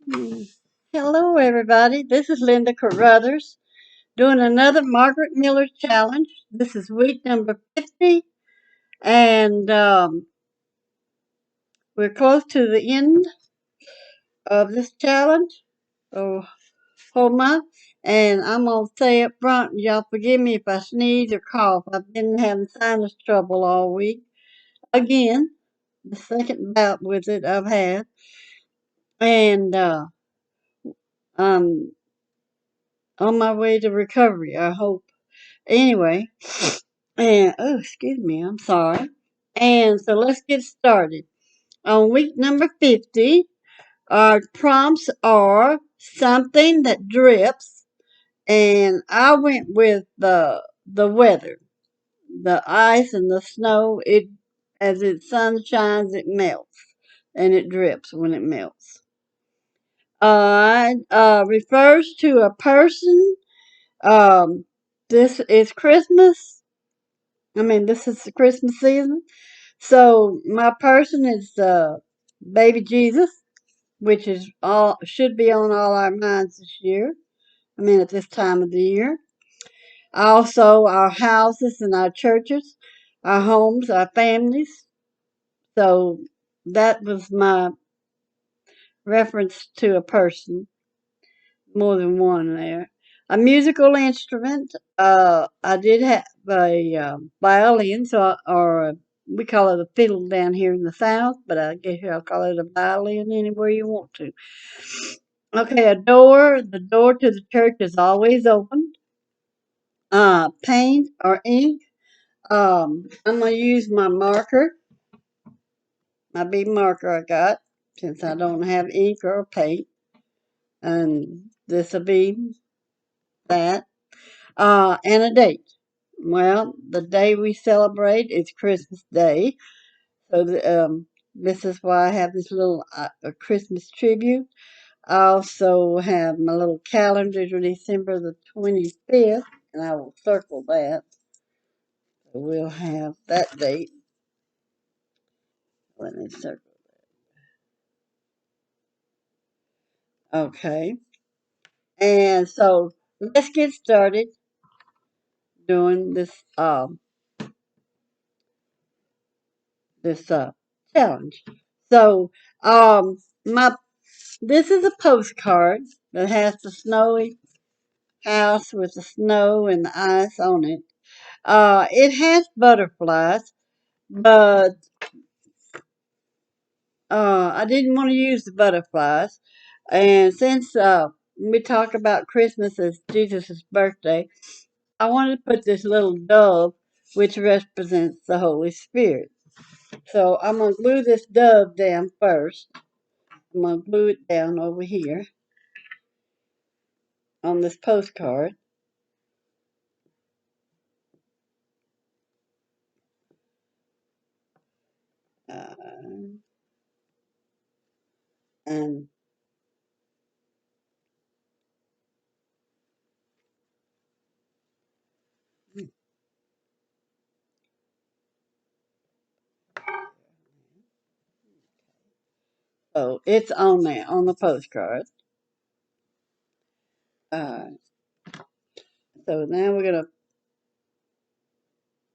Mm. Hello, everybody. This is Linda Carruthers doing another Margaret Miller challenge. This is week number 50, and we're close to the end of this challenge, or whole month. And I'm going to say up front, y'all forgive me if I sneeze or cough. I've been having sinus trouble all week. Again, the second bout with it I've had. And I'm on my way to recovery, I hope. Anyway, and oh, excuse me, I'm sorry. And so let's get started. On week number 50, our prompts are something that drips, and I went with the weather, the ice and the snow. It as it sun shines, it melts, and it drips when it melts. Refers to a person. Um, this is Christmas. This is the Christmas season. So my person is baby Jesus, which is all should be on all our minds this year. At this time of the year. Also, our houses and our churches, our homes, our families. So that was my reference to a person, more than one there. A musical instrument. I did have a violin, or we call it a fiddle down here in the South, but I guess I'll call it a violin anywhere you want to. Okay, a door. The door to the church is always open. Paint or ink. I'm gonna use my marker, my big marker I got, since I don't have ink or paint, and this will be that. And a date. Well, the day we celebrate is Christmas Day. So this is why I have this little a Christmas tribute. I also have my little calendar to December the 25th, and I will circle that. So we'll have that date. Let me circle. Okay. And so let's get started doing this challenge. So my this is a postcard that has the snowy house with the snow and the ice on it. It has butterflies, but I didn't want to use the butterflies. And since we talk about Christmas as Jesus' birthday, I wanted to put this little dove, which represents the Holy Spirit. So I'm going to glue this dove down first. I'm going to glue it down over here on this postcard. Uh, and so it's on there on the postcard. Uh, so now we're going to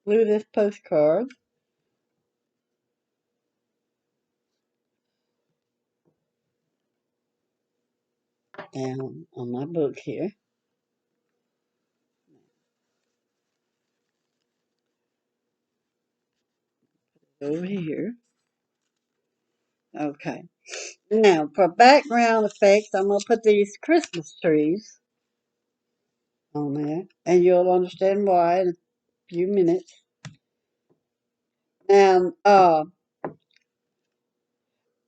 glue this postcard down on my book here. Over here. Okay. Now, for background effects, I'm going to put these Christmas trees on there, and you'll understand why in a few minutes. Now,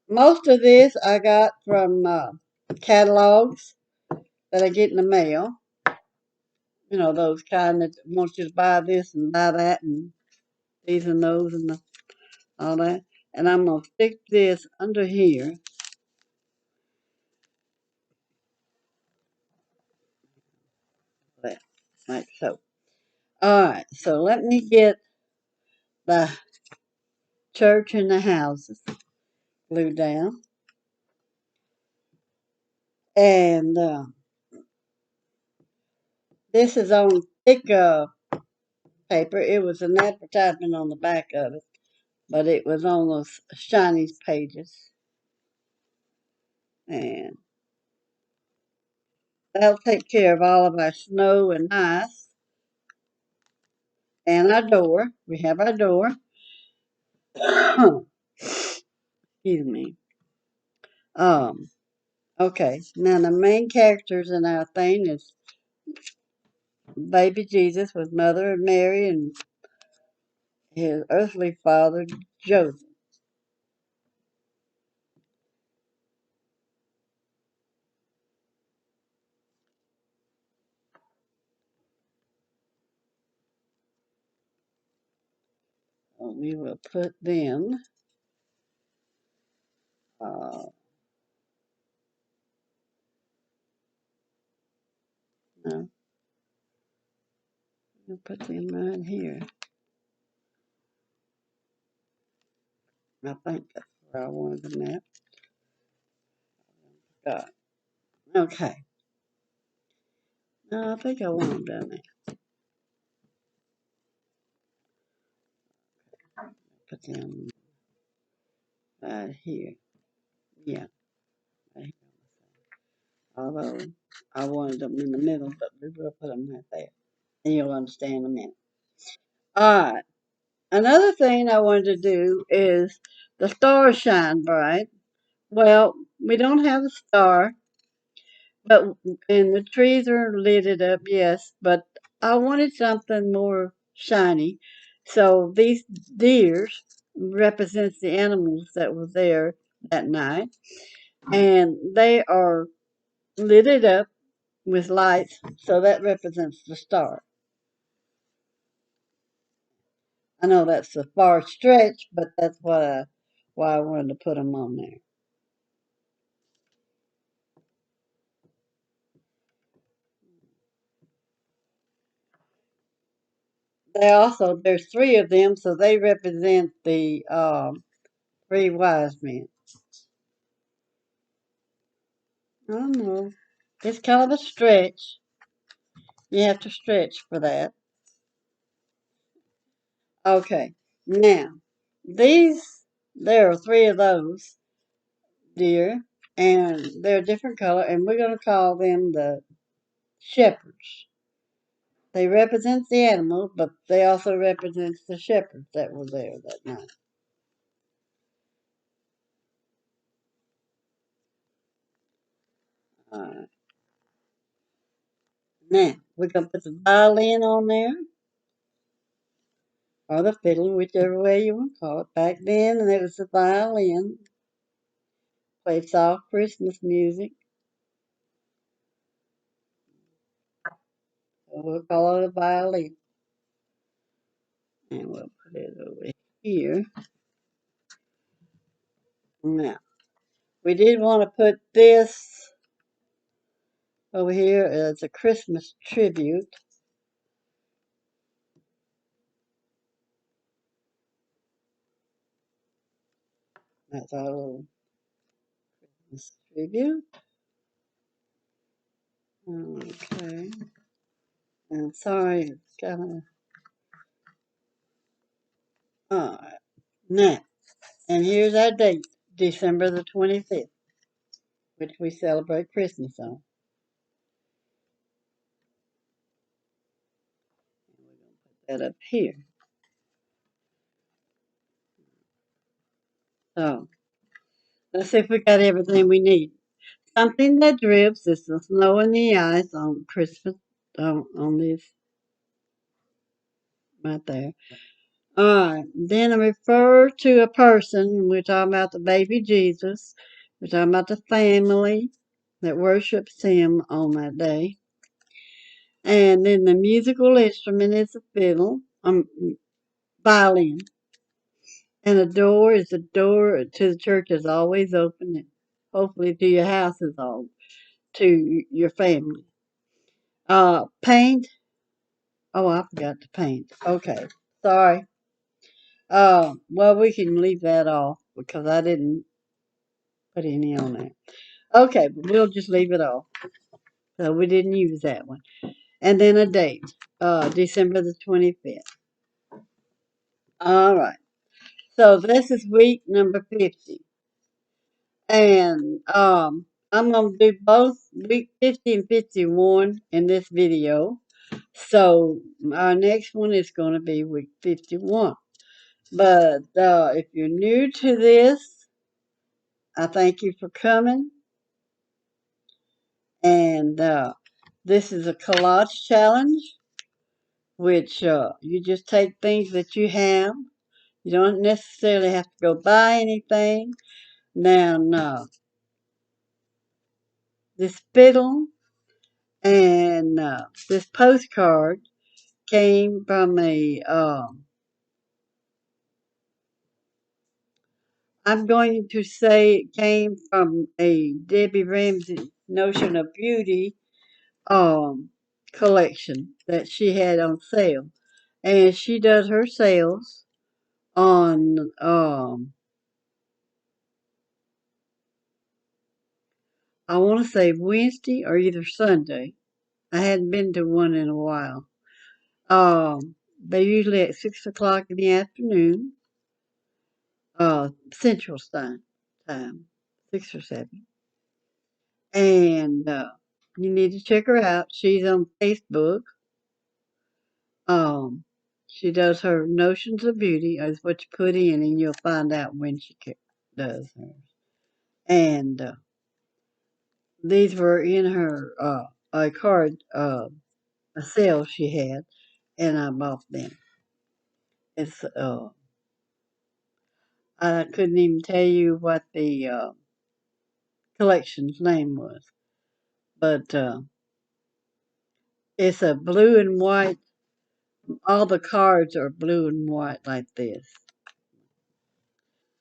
most of this I got from catalogs that I get in the mail. Those kind that want you to buy this and buy that and these and those and all that. And I'm going to stick this under here. Like so. Alright, so let me get the church and the houses glued down. And this is on thick paper. It was an advertisement on the back of it, but it was on those shiny pages. And that'll take care of all of our snow and ice. And our door. We have our door. Excuse me. Um, okay. Now the main characters in our thing is baby Jesus with Mother Mary and his earthly father Joseph. We will put them. Uh, no, we'll put them right here. I think that's where I wanted them at. God. Okay. No, I think I want them down there. Put them right here. Yeah. Right here. Although I wanted them in the middle, but we will put them right there. And you'll understand in a minute. All right. Another thing I wanted to do is the stars shine bright. Well, we don't have a star, but and the trees are lit up, yes, but I wanted something more shiny. So these deers represents the animals that were there that night, and they are lit up with lights, so that represents the star. I know that's a far stretch, but that's why I wanted to put them on there. They also there's three of them, so they represent the three wise men. I don't know. It's kind of a stretch. You have to stretch for that. Okay. Now, these there are three of those deer, and they're a different color, and we're going to call them the shepherds. They represent the animal, but they also represent the shepherds that were there that night. All right. Now, we're going to put the violin on there, or the fiddle, whichever way you want to call it. Back then, and it was the violin. Played soft Christmas music. So we'll call it a violin. And we'll put it over here. Now, we did want to put this over here as a Christmas tribute. That's our little Christmas tribute. Okay. And sorry, it's kind of. Alright. Now, and here's our date December the 25th, which we celebrate Christmas on. And we're going to put that up here. So, let's see if we got everything we need. Something that drips is the snow and the ice on Christmas, on this right there. Alright, then I refer to a person. We're talking about the baby Jesus. We're talking about the family that worships him on that day. And then the musical instrument is the fiddle, violin. And the door is the door to the church is always open. And hopefully to your house is all to your family. Paint. Oh, I forgot to paint. Okay, sorry. Well, we can leave that off because I didn't put any on there. Okay, but we'll just leave it off. So we didn't use that one. And then a date, December the 25th. All right. So this is week number 50. And I'm going to do both week 50 and 51 in this video. So our next one is going to be week 51. But if you're new to this, I thank you for coming. And this is a collage challenge, which you just take things that you have. You don't necessarily have to go buy anything. Now, this fiddle and this postcard came from I'm going to say it came from a Debbie Ramsey Notion of Beauty collection that she had on sale. And she does her sales on I want to say Wednesday or either Sunday. I hadn't been to one in a while. They're usually at 6 o'clock in the afternoon, Central time, 6 or 7. And you need to check her out. She's on Facebook. Um, she does her Notions of Beauty, is what you put in, and you'll find out when she does hers. And these were in her a card, a sale she had, and I bought them. It's I couldn't even tell you what the collection's name was, but it's a blue and white. All the cards are blue and white like this.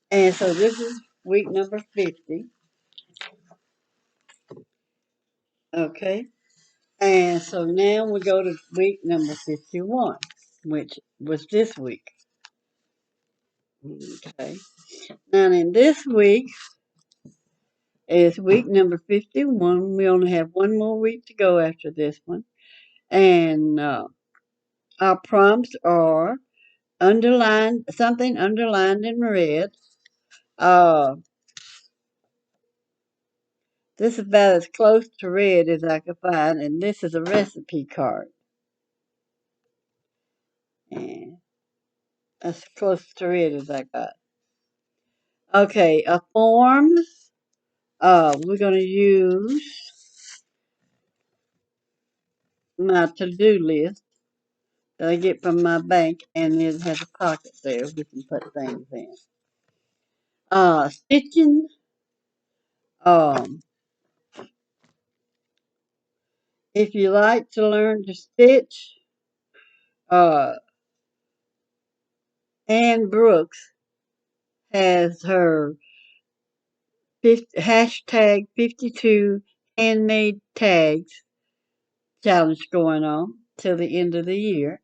And so this is week number 50. Okay. And so now we go to week number 51, which was this week. Okay. Now in this week is week number 51. We only have one more week to go after this one. And our prompts are underlined, something underlined in red. Uh, this is about as close to red as I could find, and this is a recipe card. And that's as close to red as I got. Okay, a form. We're going to use my to-do list that I get from my bank, and it has a pocket there we can put things in. Stitching. Um, if you like to learn to stitch, uh, Ann Brooks has her hashtag 52 handmade tags challenge going on till the end of the year.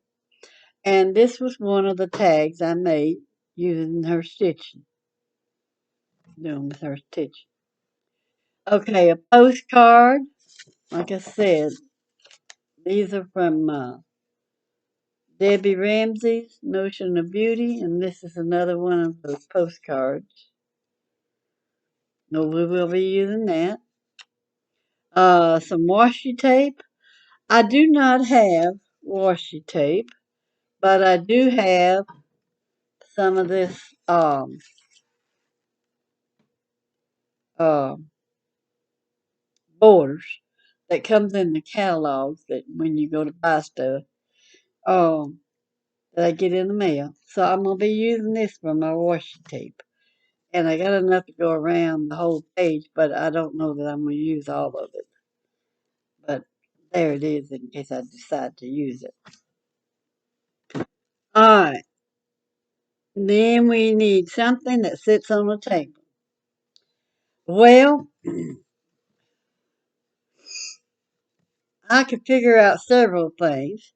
And this was one of the tags I made using her stitching, doing with her stitching. Okay, a postcard. Like I said, these are from Debbie Ramsey's Notion of Beauty, and this is another one of those postcards. No, we will be using that. Some washi tape. I do not have washi tape, but I do have some of this uh, borders that comes in the catalogs that when you go to buy stuff um, that I get in the mail. So I'm gonna be using this for my washi tape, and I got enough to go around the whole page, but I don't know that I'm gonna use all of it. But there it is in case I decide to use it. All right. Then we need something that sits on the table. Well, I could figure out several things.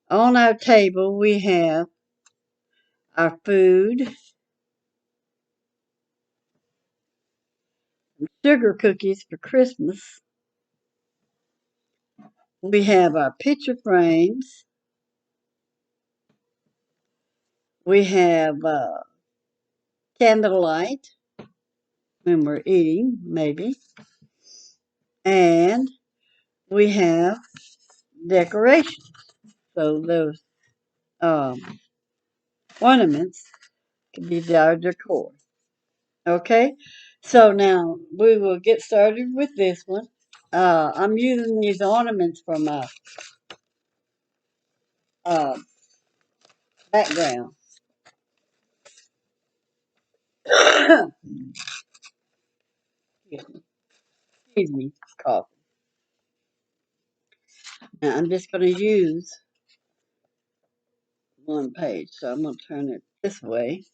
On our table, we have our food, sugar cookies for Christmas. We have our picture frames. We have candlelight when we're eating, maybe. And we have decorations. So those um, ornaments can be our decor. Okay? So now we will get started with this one. I'm using these ornaments for my uh, background. Excuse me, cough. Now I'm just going to use one page. So I'm going to turn it this way.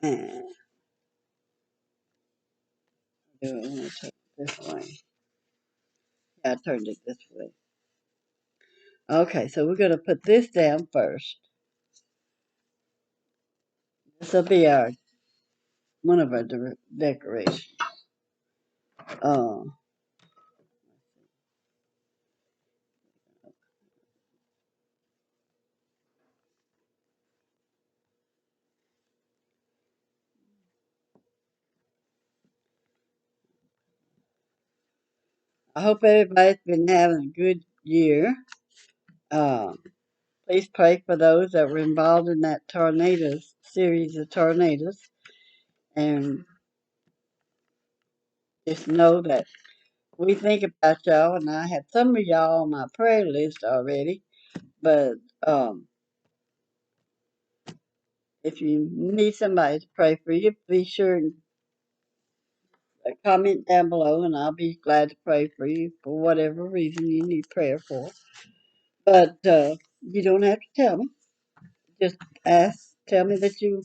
And do it when I turn it this way. Yeah, I turned it this way. Okay, so we're going to put this down first. This will be our one of our decorations. Uh, I hope everybody's been having a good year. Uh, please pray for those that were involved in that tornadoes series of tornadoes, and just know that we think about y'all. And I have some of y'all on my prayer list already. But if you need somebody to pray for you, be sure and comment down below, and I'll be glad to pray for you for whatever reason you need prayer for. But you don't have to tell me. Just tell me that you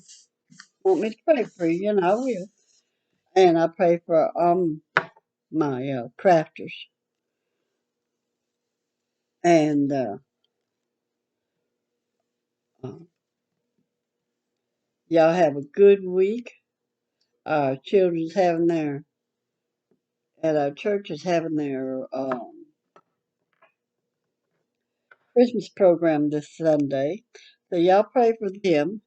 want me to pray for you, and I will. And I pray for my crafters. And uh, y'all have a good week. Our children's having their at our church is having their Christmas program this Sunday. So y'all pray for them.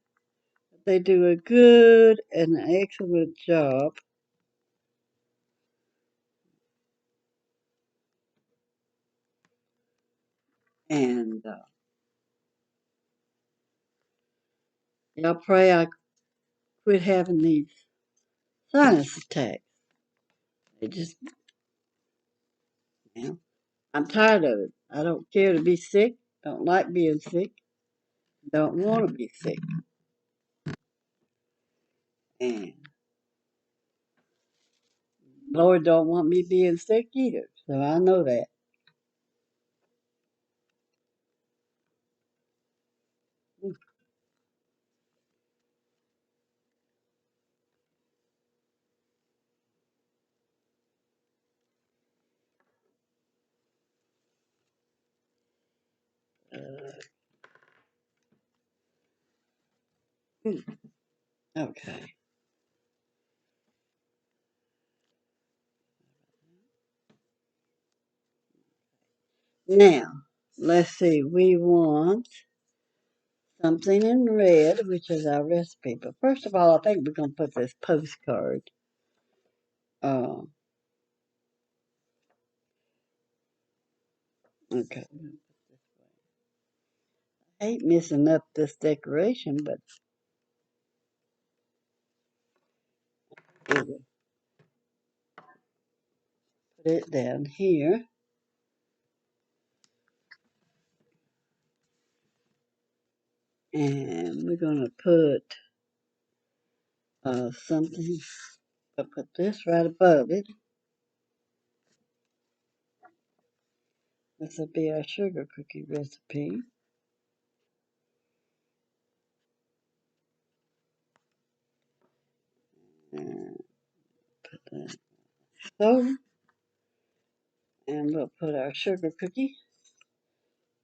They do a good and excellent job. And y'all pray I quit having these sinus attacks. They just, you know, I'm tired of it. I don't care to be sick. Don't like being sick. Don't want to be sick. And Lord don't want me being sick either. So I know that. Uh, okay. Now, let's see. We want something in red, which is our recipe. But first of all, I think we're going to put this postcard. Uh, okay. I hate messing up this decoration, but we'll put it down here. And we're going to put something. I'll put this right above it. This will be our sugar cookie recipe. And put that so. And we'll put our sugar cookie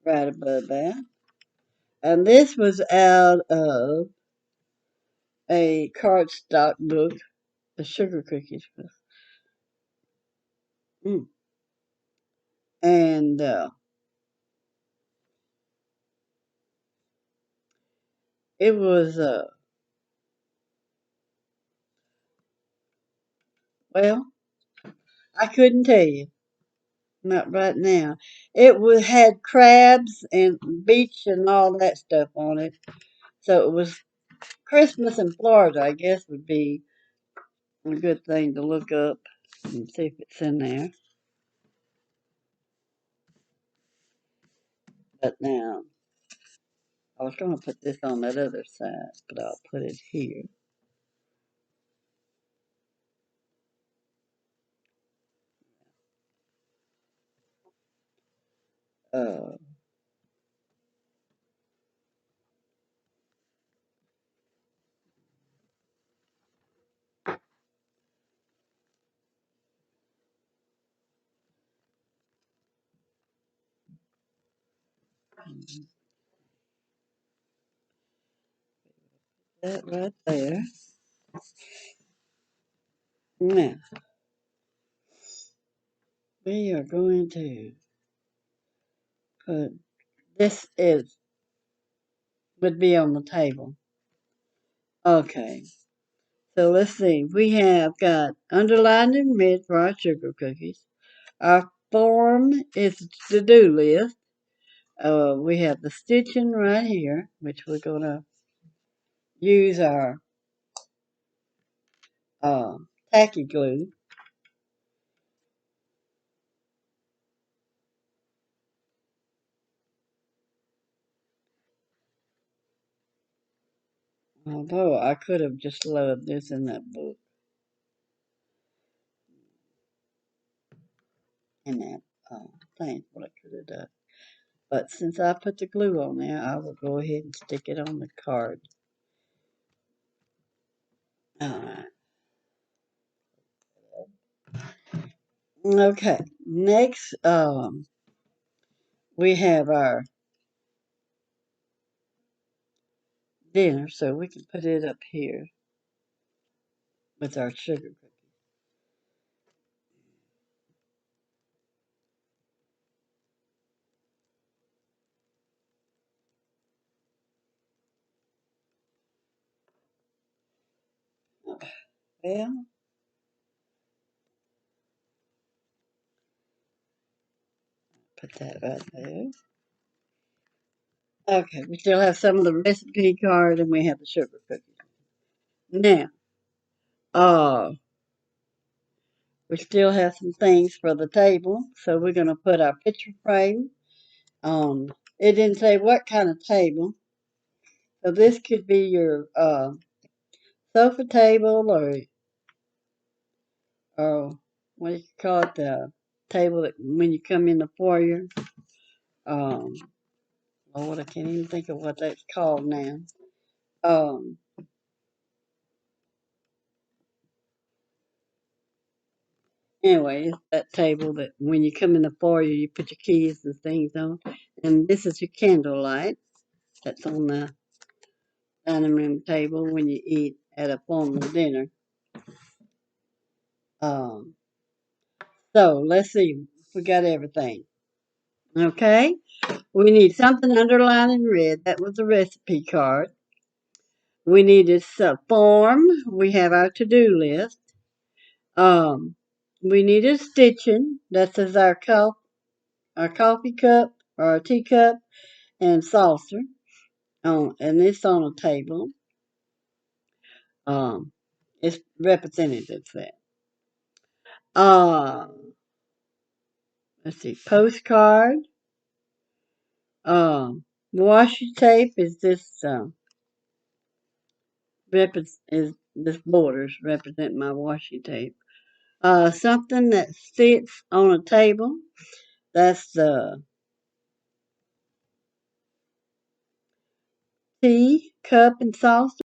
right above that. And this was out of a cardstock book the sugar cookies. Mm. And it was well, I couldn't tell you. Not right now. It was had crabs and beach and all that stuff on it. So it was Christmas in Florida, I guess would be a good thing to look up and see if it's in there. But now, I was going to put this on that other side, but I'll put it here. Uh, that right there. Now, we are going to put this is would be on the table. Okay. So let's see. We have got underlined in red for our sugar cookies. Our form is to-do list. We have the stitching right here, which we're going to use our uh, tacky glue. Although I could have just loved this in that book, in that thing, what I could have done. But since I put the glue on there, I will go ahead and stick it on the card. Alright. Okay. Next, we have our dinner, so we can put it up here with our sugar cookie. Well, put that right there. Okay, we still have some of the recipe card and we have the sugar cookie. Now, uh, we still have some things for the table, so we're gonna put our picture frame on. It didn't say what kind of table, so this could be your sofa table or what do you call it, the table that when you come in the foyer. Um, Lord, I can't even think of what that's called now. Um, Anyway, it's that table that when you come in the foyer, you put your keys and things on. And this is your candlelight that's on the dining room table when you eat at a formal dinner. Um, so let's see, we got everything. Okay, we need something underlined in red. That was the recipe card. We need this form. We have our to-do list. Um, we needed stitching. That says our coffee cup or our teacup and saucer. And it's on a table. Um, it's representative that. Uh, let's see, postcard. Washi tape is this is this borders represent my washi tape. Something that sits on a table. That's the tea cup and saucer.